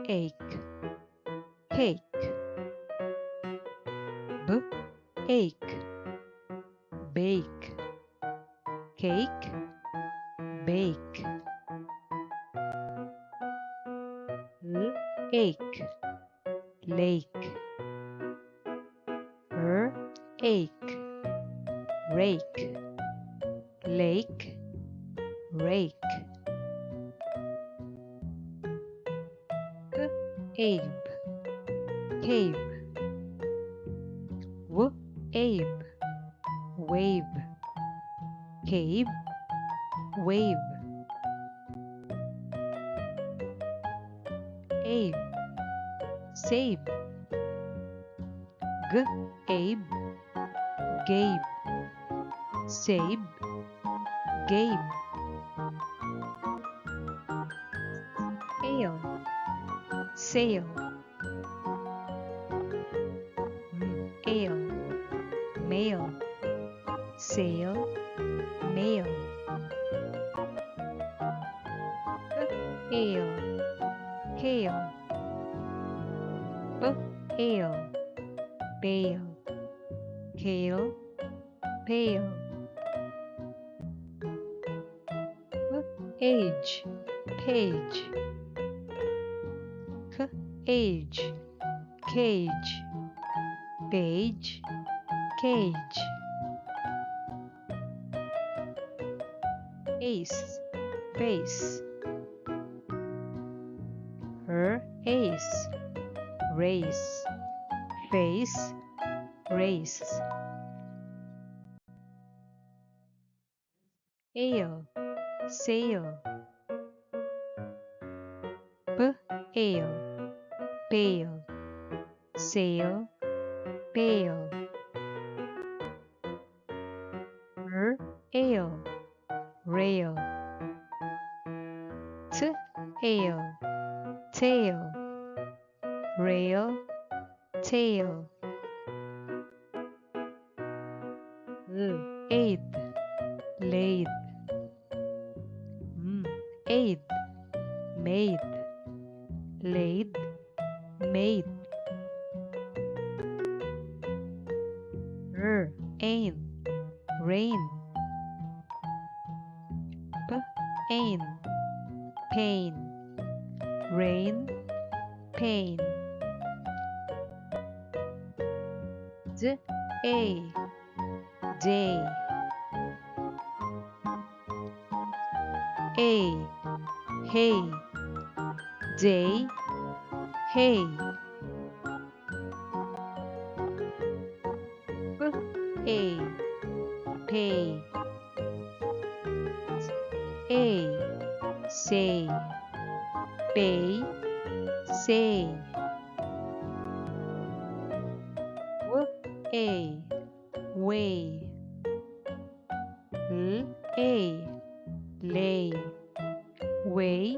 ache, cake. B ache, bake, cake, bake. L ache, lake. R ache, rake, lake, rake. K abe, cave. W abe, wave, cave, wave. Abe, save. G abe, gabe, save, gabe. Sail, sail. Ale, male, sail, male. Ale, hail. Ale, bail, kale, pale. Age, page. Age, cage, page, cage. Ace, face. Her ace, race, face, race. Ale, sail. Ale, pale, sail, pale. Ale, rail. Ale, tail, rail, tail. Aid, laid. Aid, made, laid, made. Ain, rain. Ain, pain, rain, pain. A, day. A, hay, day, hay. A, pay. A, say, pay, say. A, way. A, lay, way,